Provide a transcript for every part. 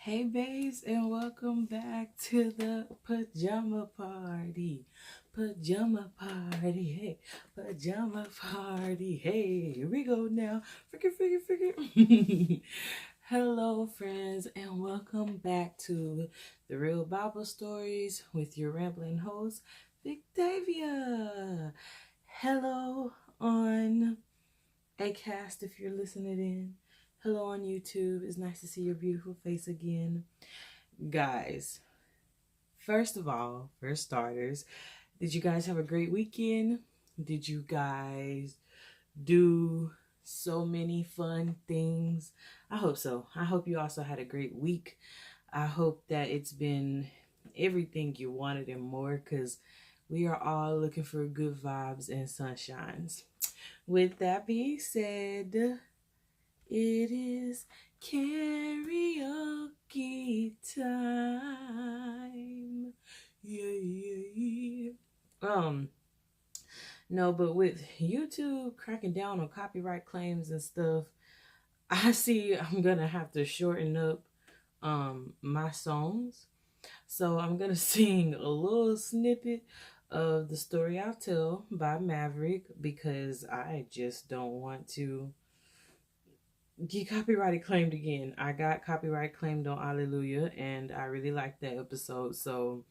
Hey babes, and welcome back to the pajama party. Pajama party, hey, pajama party, hey, here we go now. Freaking. Hello, friends, and welcome back to the Real Bible Stories with your rambling host, Victavia. Hello on Acast if you're listening in. Hello on YouTube. It's nice to see your beautiful face again. Guys, first of all, for starters, did you guys have a great weekend? Did you guys do so many fun things? I hope so. I hope you also had a great week. I hope that it's been everything you wanted and more, because we are all looking for good vibes and sunshines. With that being said, it is karaoke time. Yeah. No, but with YouTube cracking down on copyright claims and stuff, I see I'm gonna have to shorten up my songs. So I'm gonna sing a little snippet of The Story I'll Tell by Maverick, because I just don't want to get copyrighted claimed again. I got copyright claimed on Alleluia, and I really liked that episode, so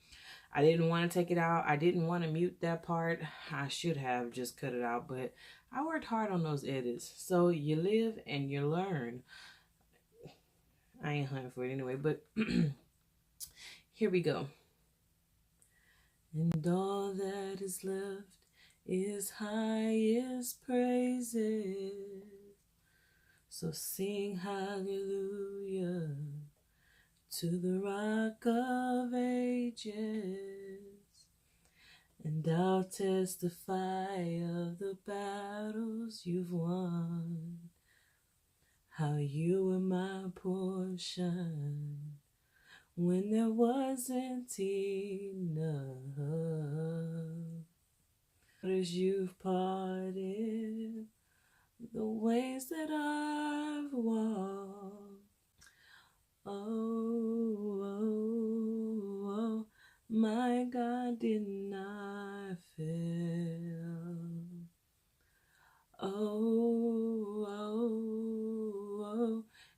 I didn't want to take it out. I didn't want to mute that part. I should have just cut it out, but I worked hard on those edits. So you live and you learn. I ain't hunting for it anyway, but here we go. And all that is left is highest praises. So sing hallelujah to the Rock of Ages, and I'll testify of the battles you've won, how you were my portion when there wasn't enough. As you've parted the ways that I've walked. Oh, my God, didn't I fail? Oh,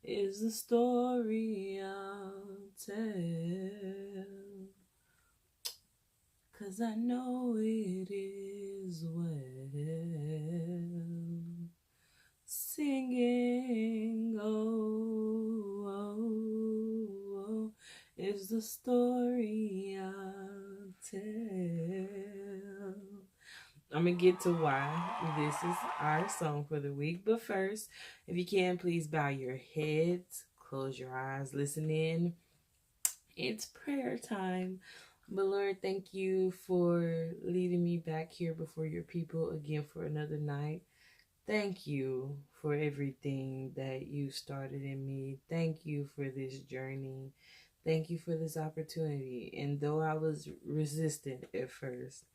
is the story I'll tell, 'cause I know it is well. Singing, oh, is the story I'll tell. I'm gonna get to why this is our song for the week, but first, if you can, please bow your heads, close your eyes, listen in. It's prayer time. But Lord, thank you for leading me back here before your people again for another night. Thank you for everything that you started in me. Thank you for this journey. Thank you for this opportunity. And though I was resistant at first,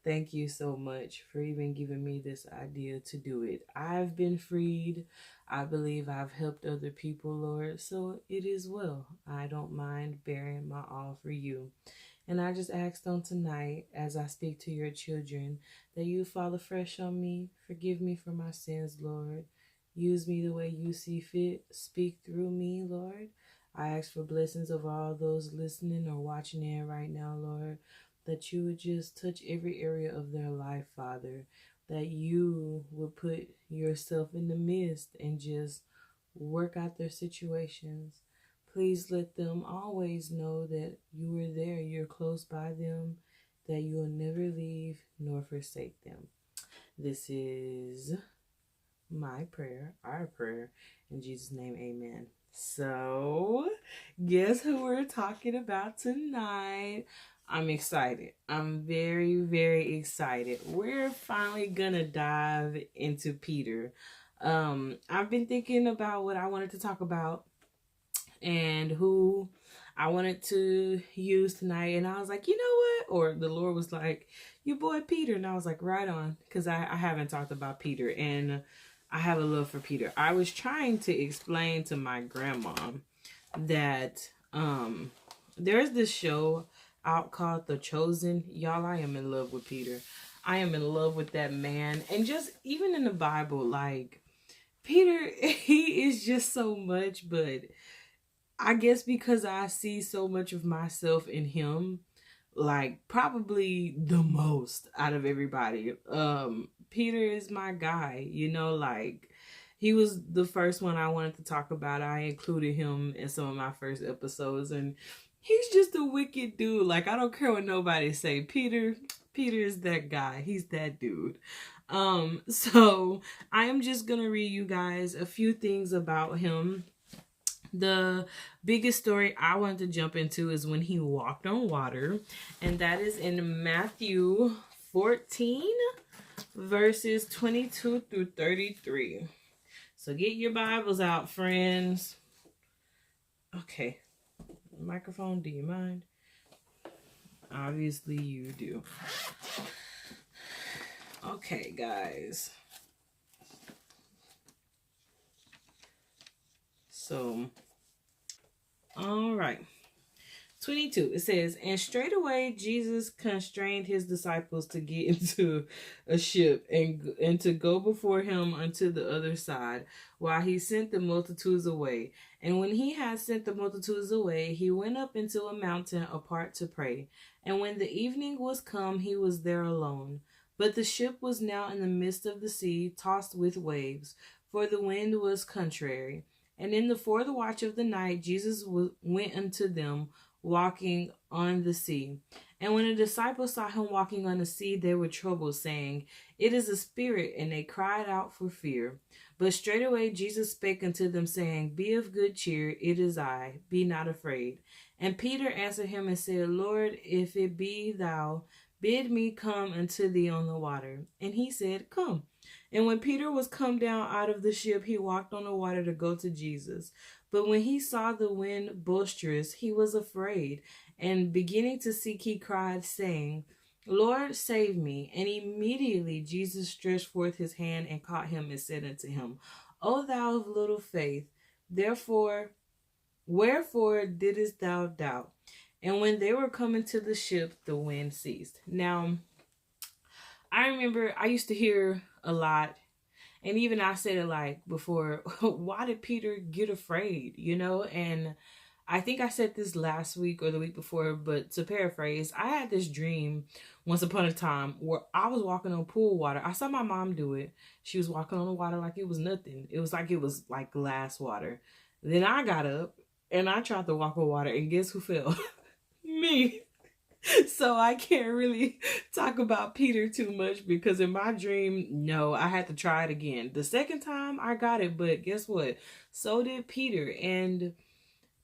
thank you so much for even giving me this idea to do it. I've been freed. I believe I've helped other people, Lord. So it is well. I don't mind bearing my all for you. And I just asked on tonight, as I speak to your children, that you fall afresh on me. Forgive me for my sins, Lord. Use me the way you see fit. Speak through me, Lord. I ask for blessings of all those listening or watching in right now, Lord, that you would just touch every area of their life, Father, that you would put yourself in the midst and just work out their situations. Please let them always know that you are there, you're close by them, that you will never leave nor forsake them. This is my prayer, our prayer. In Jesus' name, amen. So, guess who we're talking about tonight? I'm excited. I'm very, very excited. We're finally gonna dive into Peter. I've been thinking about what I wanted to talk about and who I wanted to use tonight, and I was like, you know what? Or the Lord was like, your boy Peter, and I was like, right on, because I haven't talked about Peter, and I have a love for Peter. I was trying to explain to my grandma that Um, there's this show out called The Chosen. Y'all, I am in love with Peter. I am in love with that man. And just even in the Bible, like Peter, he is just so much, but I guess because I see so much of myself in him, like probably the most out of everybody. Peter is my guy, you know, like he was the first one I wanted to talk about. I included him in some of my first episodes, and he's just a wicked dude. Like I don't care what nobody say. Peter is that guy. He's that dude. So I am just gonna read you guys a few things about him. The biggest story I wanted to jump into is when he walked on water, and that is in Matthew 14, verses 22 through 33. So get your Bibles out, friends. Okay. Microphone, do you mind? Obviously you do. Okay, guys. So, all right. 22, it says, and straightway Jesus constrained his disciples to get into a ship and to go before him unto the other side, while he sent the multitudes away. And when he had sent the multitudes away, he went up into a mountain apart to pray. And when the evening was come, he was there alone. But the ship was now in the midst of the sea, tossed with waves, for the wind was contrary. And in the fourth watch of the night, Jesus went unto them, walking on the sea. And when the disciples saw him walking on the sea, they were troubled, saying, It is a spirit, and they cried out for fear. But straightway Jesus spake unto them, saying, Be of good cheer, it is I, be not afraid. And Peter answered him and said, Lord, if it be thou, bid me come unto thee on the water. And he said, Come. And when Peter was come down out of the ship, he walked on the water to go to Jesus. But when he saw the wind boisterous, he was afraid, and beginning to sink, he cried, saying, Lord, save me. And immediately Jesus stretched forth his hand and caught him and said unto him, O thou of little faith, wherefore didst thou doubt? And when they were coming to the ship, the wind ceased. Now, I remember I used to hear a lot, and even I said it like before, why did Peter get afraid, you know? And I think I said this last week or the week before, but to paraphrase, I had this dream once upon a time where I was walking on pool water. I saw my mom do it. She was walking on the water like it was nothing. It was like glass water. Then I got up and I tried to walk on water, and guess who fell? Me. So I can't really talk about Peter too much, because in my dream, no, I had to try it again. The second time I got it, but guess what? So did Peter. And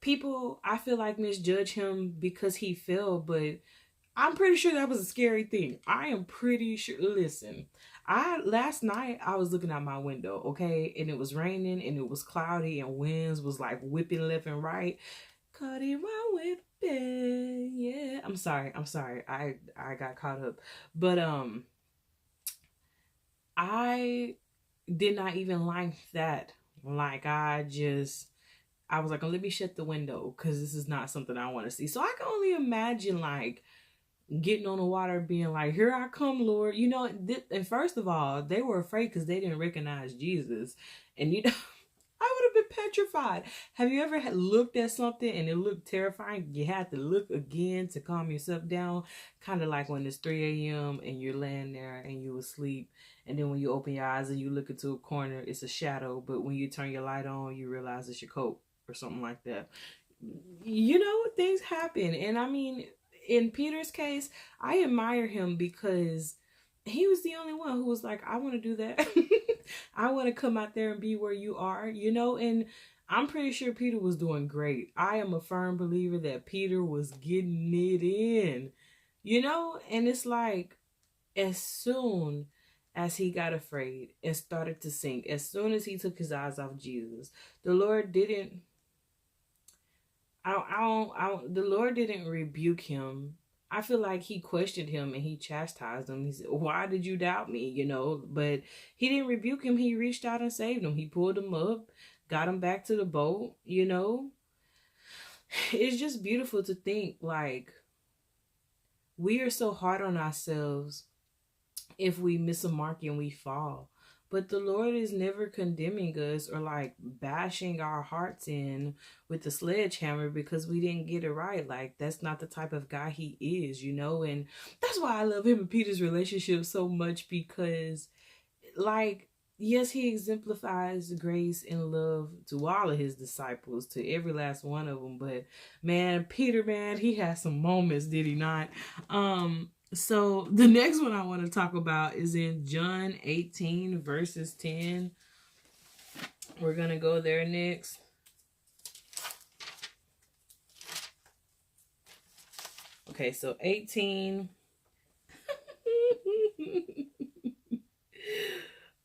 people, I feel like, misjudge him because he fell, but I'm pretty sure that was a scary thing. I am pretty sure. Listen, last night I was looking out my window, okay, and it was raining and it was cloudy and winds was like whipping left and right. Caught him my whipping, yeah. I'm sorry. I got caught up, but I did not even like that. Like I was like, oh, let me shut the window because this is not something I want to see. So I can only imagine like getting on the water, being like, here I come, Lord. You know, and first of all, they were afraid because they didn't recognize Jesus. And you know, I would have been petrified. Have you ever looked at something and it looked terrifying? You had to look again to calm yourself down. Kind of like when it's 3 a.m. and you're laying there and you asleep. And then when you open your eyes and you look into a corner, it's a shadow. But when you turn your light on, you realize it's your coat or something like that. You know, things happen. And I mean, in Peter's case, I admire him because he was the only one who was like, I want to do that. I want to come out there and be where you are, you know, and I'm pretty sure Peter was doing great. I am a firm believer that Peter was getting it in, you know, and it's like, as soon as he got afraid and started to sink, as soon as he took his eyes off Jesus, the Lord didn't, the Lord didn't rebuke him. I feel like he questioned him and he chastised him. He said, why did you doubt me? You know, but he didn't rebuke him. He reached out and saved him. He pulled him up, got him back to the boat, you know. it's just beautiful to think like we are so hard on ourselves if we miss a mark and we fall. But the Lord is never condemning us or like bashing our hearts in with the sledgehammer because we didn't get it right. Like, that's not the type of guy he is, you know? And that's why I love him and Peter's relationship so much because, like, yes, he exemplifies grace and love to all of his disciples, to every last one of them. But man, Peter, man, he had some moments, did he not? So the next one I want to talk about is in John 18 verses 10. We're gonna go there next. Okay, so 18.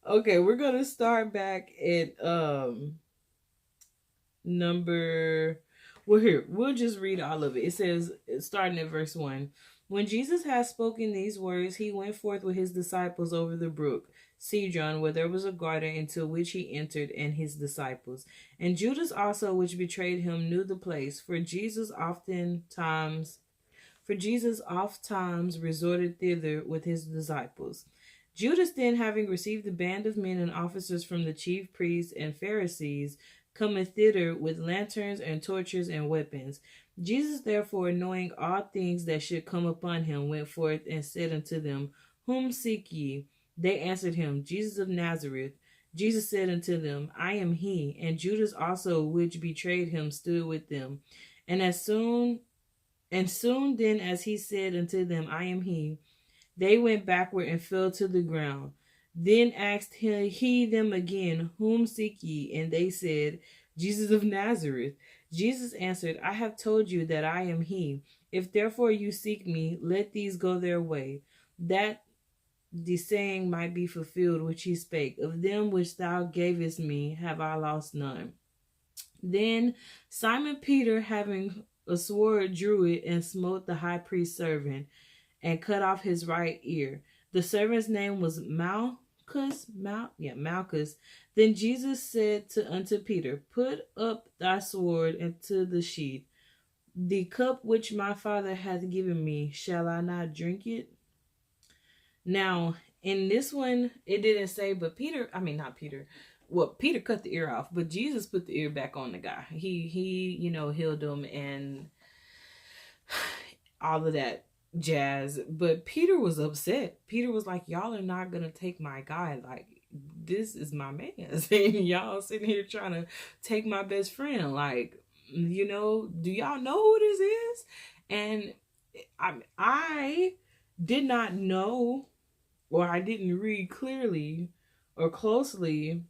Okay, we're gonna start back at number, well, here, we'll just read all of it. It says, starting at verse 1, when Jesus had spoken these words, he went forth with his disciples over the brook Cedron, where there was a garden, into which he entered, and his disciples. And Judas also, which betrayed him, knew the place, for Jesus oft times resorted thither with his disciples. Judas then, having received a band of men and officers from the chief priests and Pharisees, cometh thither with lanterns and torches and weapons. Jesus therefore, knowing all things that should come upon him, went forth and said unto them, Whom seek ye? They answered him, Jesus of Nazareth. Jesus said unto them, I am he. And Judas also, which betrayed him, stood with them. And soon then as he said unto them, I am he, they went backward and fell to the ground. Then asked he them again, Whom seek ye? And they said, Jesus of Nazareth. Jesus answered, I have told you that I am he. If therefore you seek me, let these go their way, that the saying might be fulfilled which he spake, Of them which thou gavest me have I lost none. Then Simon Peter, having a sword, drew it and smote the high priest's servant, and cut off his right ear. The servant's name was Malchus. Then Jesus said unto Peter, Put up thy sword into the sheath. The cup which my Father hath given me, shall I not drink it? Now, in this one, it didn't say, but Peter cut the ear off, but Jesus put the ear back on the guy. He healed him and all of that jazz. But Peter was upset. Peter was like, y'all are not gonna take my guy. Like, this is my man. And y'all sitting here trying to take my best friend. Like, do y'all know who this is? And I did not know, or I didn't read clearly or closely,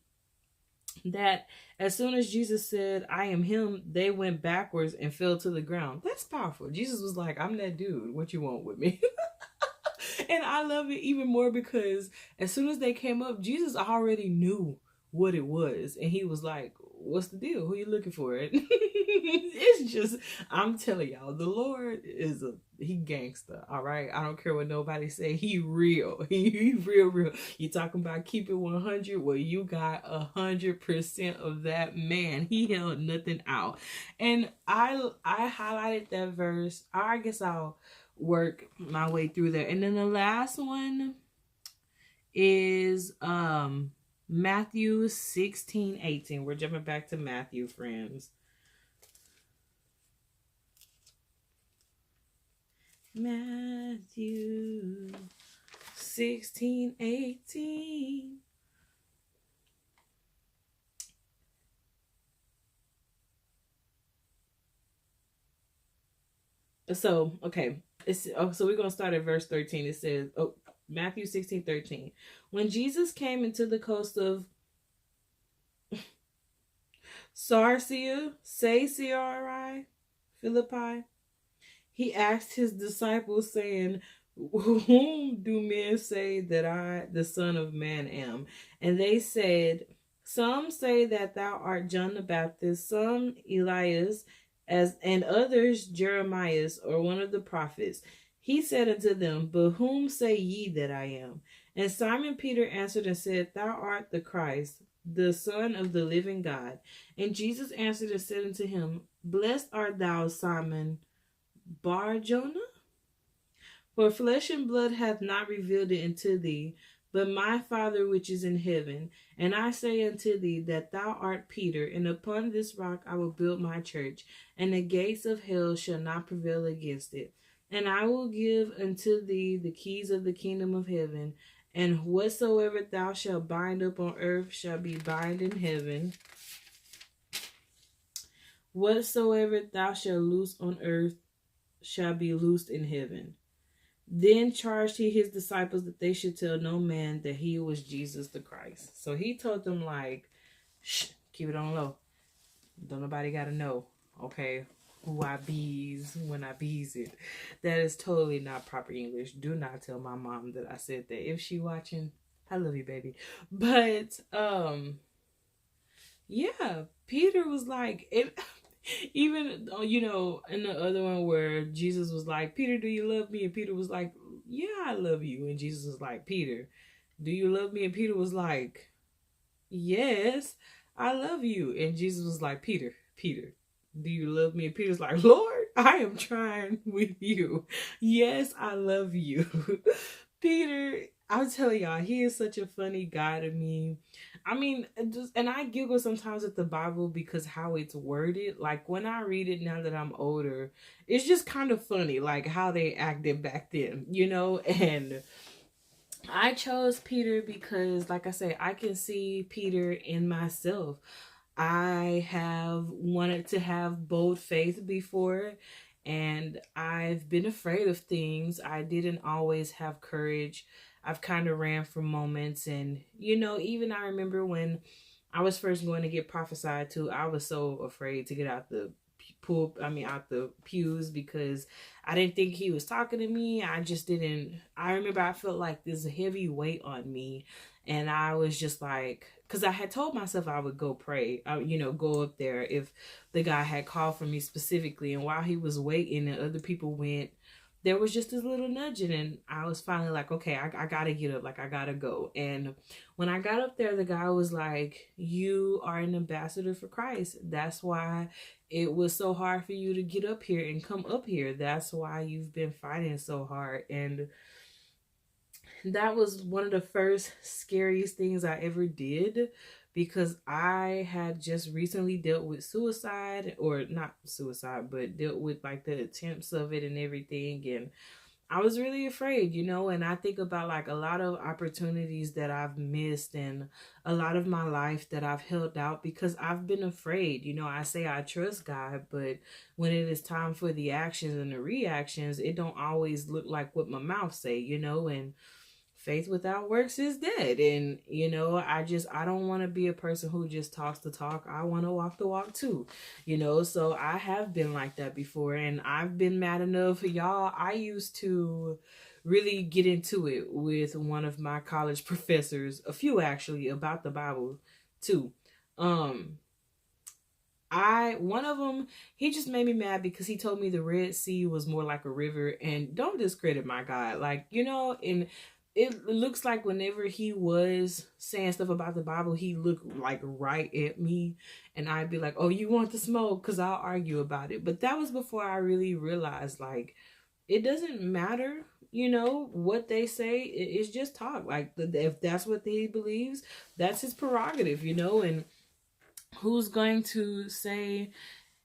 that as soon as Jesus said, I am him, they went backwards and fell to the ground. That's powerful. Jesus was like, I'm that dude. What you want with me? And I love it even more because as soon as they came up, Jesus already knew what it was. And he was like, what's the deal? Who are you looking for? It's just, I'm telling y'all, the Lord is he gangster, all right? I don't care what nobody say. He real. He real. You talking about keep it 100? Well, you got 100% of that man. He held nothing out. And I highlighted that verse. I guess I'll work my way through there. And then the last one is Matthew 16:18. We're jumping back to Matthew, friends. Matthew 16:18. So, okay. So we're going to start at verse 13. It says, Matthew 16:13. When Jesus came into the coast of Sarsia, Philippi, he asked his disciples, saying, Whom do men say that I, the Son of Man, am? And they said, Some say that thou art John the Baptist, some Elias, and others Jeremiah, or one of the prophets. He said unto them, But whom say ye that I am? And Simon Peter answered and said, Thou art the Christ, the Son of the living God. And Jesus answered and said unto him, Blessed art thou, Simon Bar-Jonah, for flesh and blood hath not revealed it unto thee, but my Father which is in heaven. And I say unto thee that thou art Peter, and upon this rock I will build my church, and the gates of hell shall not prevail against it. And I will give unto thee the keys of the kingdom of heaven, and whatsoever thou shalt bind up on earth shall be bound in heaven. Whatsoever thou shalt loose on earth shall be loosed in heaven. Then charged he his disciples that they should tell no man that he was Jesus the Christ. So he told them, like, shh, keep it on low. Don't nobody got to know, okay, who I bees when I bees it. That is totally not proper English. Do not tell my mom that I said that. If she watching, I love you, baby. But, yeah, Peter was like, even, you know, in the other one where Jesus was like, Peter, do you love me? And Peter was like, yeah, I love you. And Jesus was like, Peter, do you love me? And Peter was like, yes, I love you. And Jesus was like, Peter, do you love me? And Peter's like, Lord, I am trying with you. Yes, I love you. Peter, I'll tell y'all, he is such a funny guy to me. I mean, and I giggle sometimes at the Bible because how it's worded. Like, when I read it now that I'm older, it's just kind of funny, like how they acted back then, you know? And I chose Peter because, like I say, I can see Peter in myself. I have wanted to have bold faith before, and I've been afraid of things. I didn't always have courage. I've kind of ran from moments, and, you know, even I remember when I was first going to get prophesied to, I was so afraid to get out the out the pews, because I didn't think he was talking to me. I just didn't. I remember I felt like this heavy weight on me, and I was just like, because I had told myself I would go pray, you know, go up there if the guy had called for me specifically. And while he was waiting and other people went, there was just this little nudging, and I was finally like, okay, I gotta get up, like I gotta go. And when I got up there, the guy was like, you are an ambassador for Christ. That's why it was so hard for you to get up here and come up here. That's why you've been fighting so hard. And that was one of the first scariest things I ever did, because I had just recently dealt with suicide, or not suicide, but dealt with like the attempts of it and everything. And I was really afraid, you know, and I think about like a lot of opportunities that I've missed, and a lot of my life that I've held out because I've been afraid. You know, I say I trust God, but when it is time for the actions and the reactions, it don't always look like what my mouth say, you know. And faith without works is dead. And, you know, I don't want to be a person who just talks the talk. I want to walk the walk too, you know. So I have been like that before, and I've been mad enough. Y'all, I used to really get into it with one of my college professors, a few actually, about the Bible too. One of them, he just made me mad because he told me the Red Sea was more like a river. And don't discredit my God, like, you know. And it looks like whenever he was saying stuff about the Bible, he looked like right at me, and I'd be like, oh, you want the smoke? Because I'll argue about it. But that was before I really realized, like, it doesn't matter, you know, what they say. It's just talk. Like, if that's what he believes, that's his prerogative, you know. And who's going to say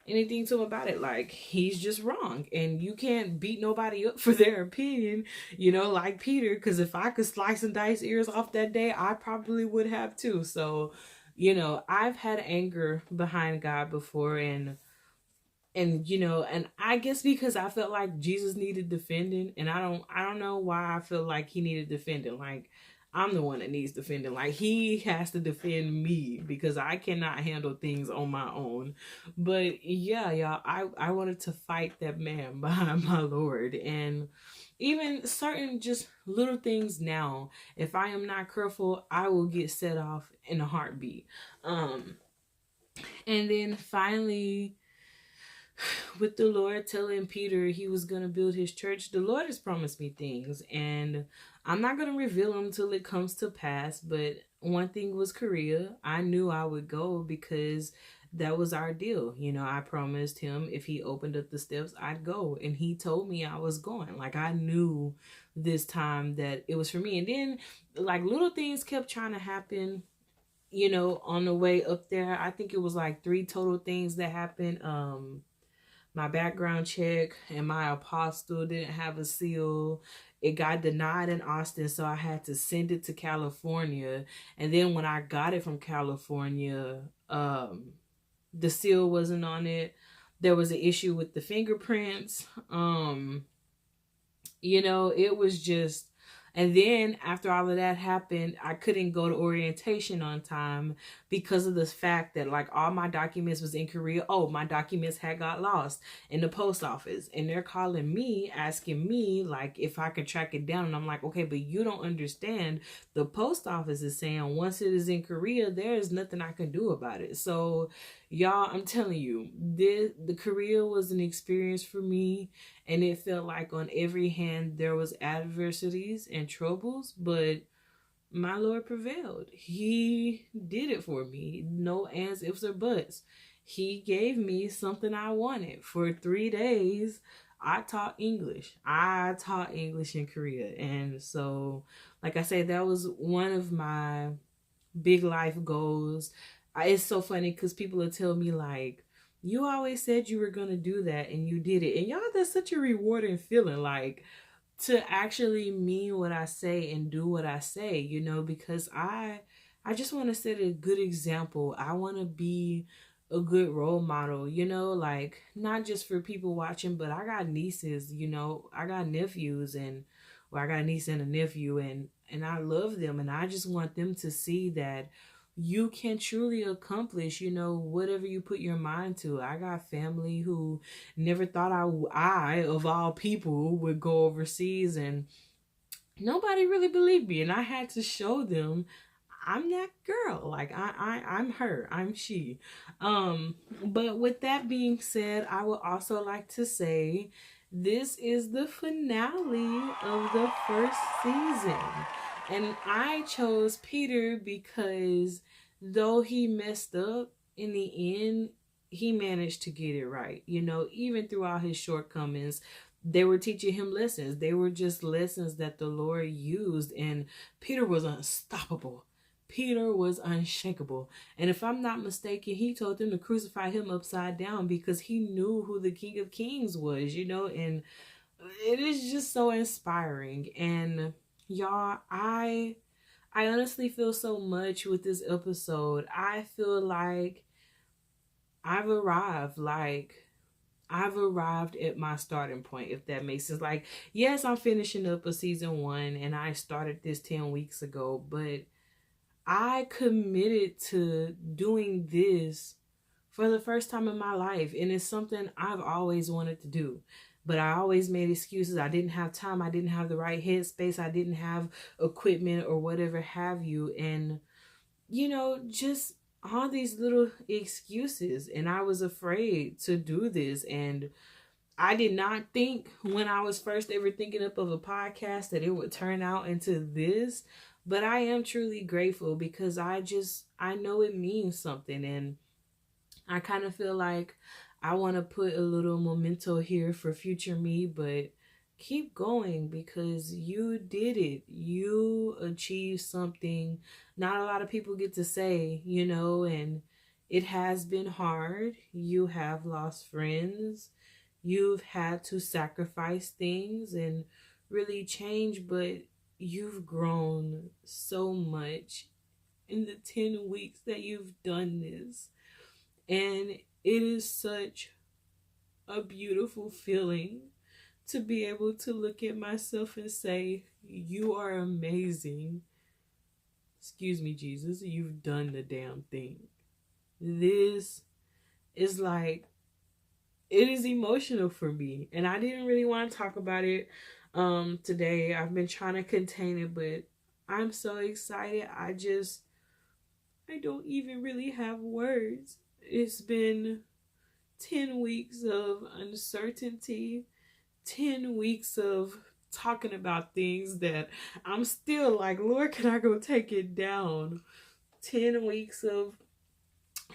anything to him about it? Like, he's just wrong, and you can't beat nobody up for their opinion, you know, like Peter, because if I could slice and dice ears off that day, I probably would have too. So, you know, I've had anger behind God before, and you know, and I guess because I felt like Jesus needed defending, and I don't know why I feel like he needed defending. Like, I'm the one that needs defending. Like, he has to defend me because I cannot handle things on my own. But yeah, y'all, I wanted to fight that man behind my Lord. And even certain just little things now, if I am not careful, I will get set off in a heartbeat. And then finally, with the Lord telling Peter he was going to build his church, the Lord has promised me things, and I'm not going to reveal them till it comes to pass. But one thing was Korea. I knew I would go because that was our deal. You know, I promised him if he opened up the steps, I'd go. And he told me I was going. Like, I knew this time that it was for me. And then, like, little things kept trying to happen, you know, on the way up there. I think it was like 3 total things that happened. My background check and my apostle didn't have a seal. It got denied in Austin, so I had to send it to California. And then when I got it from California, the seal wasn't on it. There was an issue with the fingerprints. You know, it was just, and then after all of that happened, I couldn't go to orientation on time because of the fact that like all my documents was in Korea. Oh, my documents had got lost in the post office, and they're calling me, asking me like if I could track it down. And I'm like, okay, but you don't understand. The post office is saying once it is in Korea, there is nothing I can do about it. So y'all, I'm telling you, the Korea was an experience for me. And it felt like on every hand there was adversities and troubles, but my Lord prevailed. He did it for me. No ands, ifs, or buts. He gave me something I wanted. For 3 days, I taught English. I taught English in Korea. And so, like I said, that was one of my big life goals. It's so funny because people will tell me like, you always said you were going to do that and you did it. And y'all, that's such a rewarding feeling, like to actually mean what I say and do what I say, you know, because I just want to set a good example. I want to be a good role model, you know, like not just for people watching, but I got nieces, you know, I got nephews, and well, I got a niece and a nephew, and I love them, and I just want them to see that you can truly accomplish, you know, whatever you put your mind to. I got family who never thought I of all people would go overseas, and nobody really believed me, and I had to show them I'm that girl. Like I'm her. I'm she. But with that being said, I would also like to say this is the finale of the first season. And I chose Peter because though he messed up, in the end, he managed to get it right. You know, even through all his shortcomings, they were teaching him lessons. They were just lessons that the Lord used. And Peter was unstoppable. Peter was unshakable. And if I'm not mistaken, he told them to crucify him upside down because he knew who the King of Kings was, you know, and it is just so inspiring. And y'all, I honestly feel so much with this episode. I feel like I've arrived at my starting point, if that makes sense. Like, yes, I'm finishing up a season 1 and I started this 10 weeks ago, but I committed to doing this for the first time in my life. And it's something I've always wanted to do. But I always made excuses. I didn't have time. I didn't have the right headspace. I didn't have equipment or whatever have you. And, you know, just all these little excuses. And I was afraid to do this. And I did not think when I was first ever thinking up of a podcast that it would turn out into this. But I am truly grateful because I know it means something. And I kind of feel like I want to put a little memento here for future me, but keep going because you did it. You achieved something not a lot of people get to say, you know, and it has been hard. You have lost friends. You've had to sacrifice things and really change, but you've grown so much in the 10 weeks that you've done this. And it is such a beautiful feeling to be able to look at myself and say, you are amazing. Excuse me, Jesus, you've done the damn thing. This is like, it is emotional for me. And I didn't really want to talk about it today. I've been trying to contain it, but I'm so excited. I don't even really have words. It's been 10 weeks of uncertainty, 10 weeks of talking about things that I'm still like, Lord, can I go take it down? 10 weeks of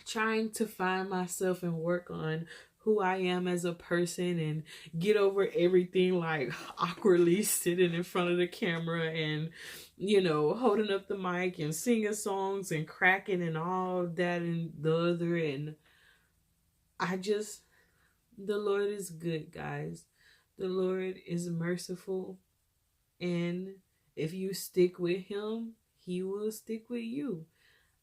trying to find myself and work on who I am as a person and get over everything like awkwardly sitting in front of the camera and, holding up the mic and singing songs and cracking and all that and the other. And the Lord is good, guys. The Lord is merciful. And if you stick with Him, He will stick with you.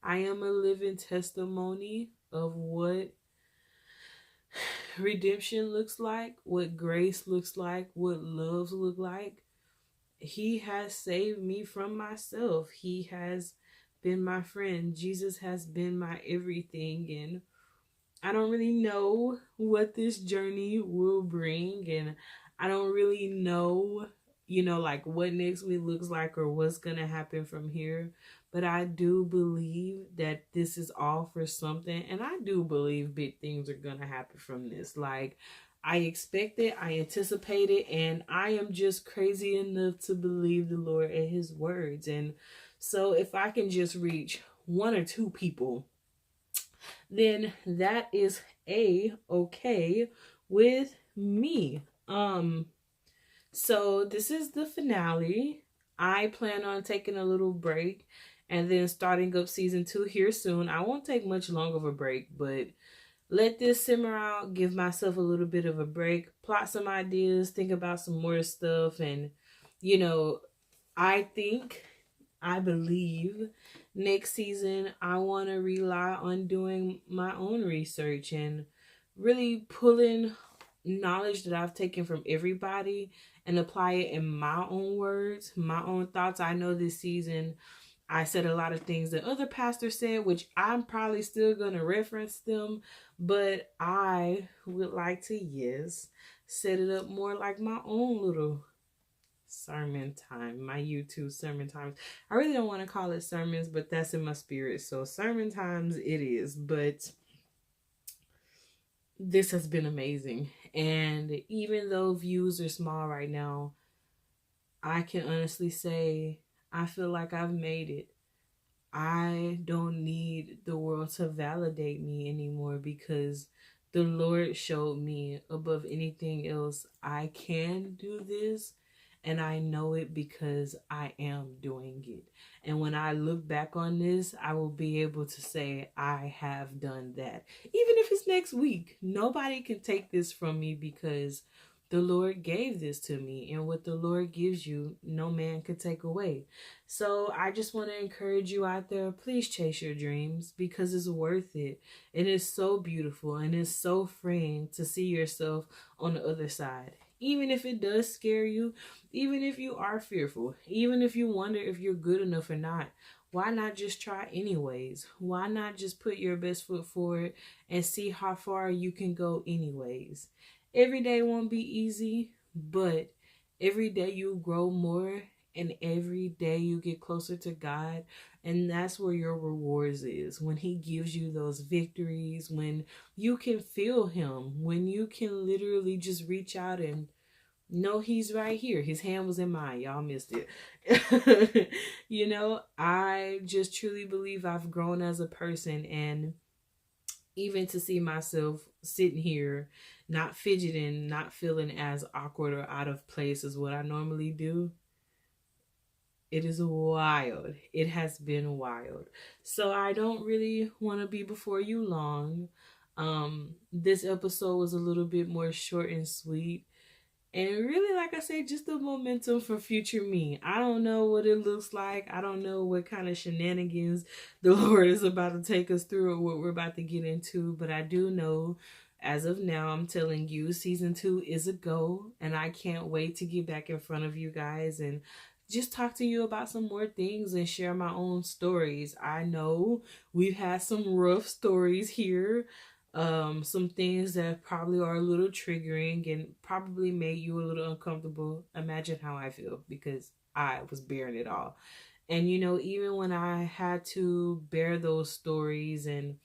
I am a living testimony of what redemption looks like, what grace looks like, what love looks like. He has saved me from myself. He has been my friend. Jesus has been my everything. And I don't really know what this journey will bring. And I don't really know, like what next week looks like or what's going to happen from here. But I do believe that this is all for something. And I do believe big things are going to happen from this. Like, I expect it, I anticipate it, and I am just crazy enough to believe the Lord and His words. And so if I can just reach one or two people, then that is okay with me. So this is the finale. I plan on taking a little break and then starting up season 2 here soon. I won't take much long of a break, but let this simmer out, give myself a little bit of a break, plot some ideas, think about some more stuff. And, I believe next season I want to rely on doing my own research and really pulling knowledge that I've taken from everybody and apply it in my own words, my own thoughts. I know this season I said a lot of things that other pastors said, which I'm probably still going to reference them, but I would like to, set it up more like my own little sermon time, my YouTube sermon times. I really don't want to call it sermons, but that's in my spirit. So sermon times it is, but this has been amazing. And even though views are small right now, I can honestly say I feel like I've made it. I don't need the world to validate me anymore because the Lord showed me above anything else I can do this. And I know it because I am doing it. And when I look back on this, I will be able to say I have done that. Even if it's next week, nobody can take this from me because the Lord gave this to me. And what the Lord gives you, no man could take away. So I just want to encourage you out there, please chase your dreams because it's worth it. It is so beautiful and it's so freeing to see yourself on the other side. Even if it does scare you, even if you are fearful, even if you wonder if you're good enough or not, why not just try anyways? Why not just put your best foot forward and see how far you can go anyways? Every day won't be easy, but every day you grow more and every day you get closer to God. And that's where your rewards is. When He gives you those victories, when you can feel Him, when you can literally just reach out and know He's right here. His hand was in mine. Y'all missed it. I just truly believe I've grown as a person, and even to see myself sitting here, not fidgeting, not feeling as awkward or out of place as what I normally do. It is wild. It has been wild. So I don't really want to be before you long. This episode was a little bit more short and sweet. And really, like I said, just the momentum for future me. I don't know what it looks like. I don't know what kind of shenanigans the Lord is about to take us through or what we're about to get into. But I do know, as of now, I'm telling you, season 2 is a go. And I can't wait to get back in front of you guys and just talk to you about some more things and share my own stories. I know we've had some rough stories here. Some things that probably are a little triggering and probably made you a little uncomfortable. Imagine how I feel because I was bearing it all. And even when I had to bear those stories and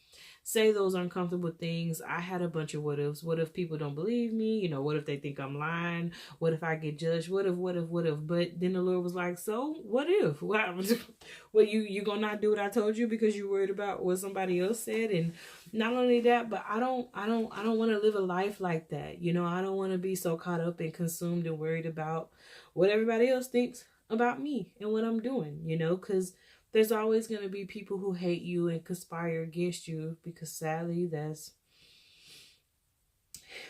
say those uncomfortable things, I had a bunch of what ifs. What if people don't believe me? What if they think I'm lying? What if I get judged? What if? But then the Lord was like, so what if? What you gonna not do what I told you because you're worried about what somebody else said? And not only that, but I don't want to live a life like that. I don't want to be so caught up and consumed and worried about what everybody else thinks about me and what I'm doing, because there's always going to be people who hate you and conspire against you, because sadly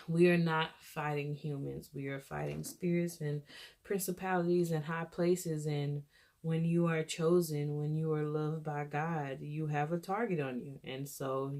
we are not fighting humans. We are fighting spirits and principalities and high places. And when you are chosen, when you are loved by God, you have a target on you. And so,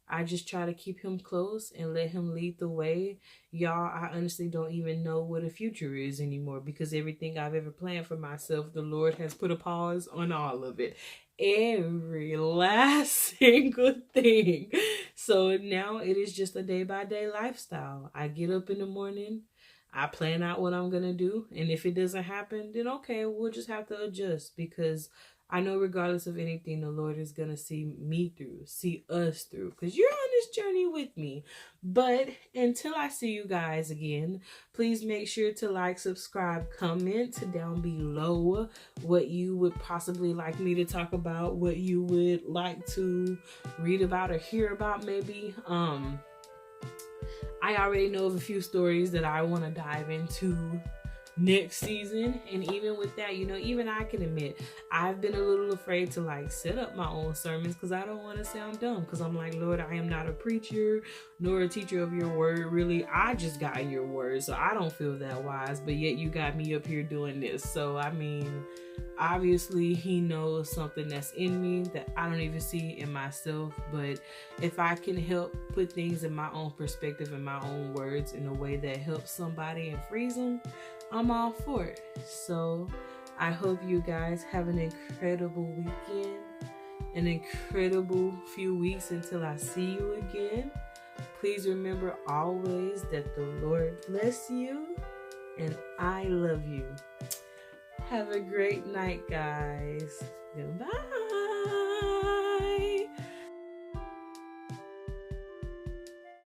I just try to keep him close and let him lead the way. Y'all, I honestly don't even know what a future is anymore, because everything I've ever planned for myself, the Lord has put a pause on all of it. Every last single thing. So now it is just a day-by-day lifestyle. I get up in the morning, I plan out what I'm going to do, and if it doesn't happen, then okay, we'll just have to adjust, because I know regardless of anything, the Lord is going to see me through, see us through, because you're on this journey with me. But until I see you guys again, please make sure to like, subscribe, comment down below what you would possibly like me to talk about, what you would like to read about or hear about maybe. I already know of a few stories that I want to dive into next season. And even with that, even I can admit I've been a little afraid to set up my own sermons, because I don't want to sound dumb, because I'm like, Lord, I am not a preacher nor a teacher of your word. Really, I just got your word, so I don't feel that wise, but yet you got me up here doing this. So I mean, obviously he knows something that's in me that I don't even see in myself. But if I can help put things in my own perspective and my own words in a way that helps somebody and frees them, I'm all for it. So I hope you guys have an incredible weekend, an incredible few weeks until I see you again. Please remember always that the Lord bless you and I love you. Have a great night, guys. Goodbye.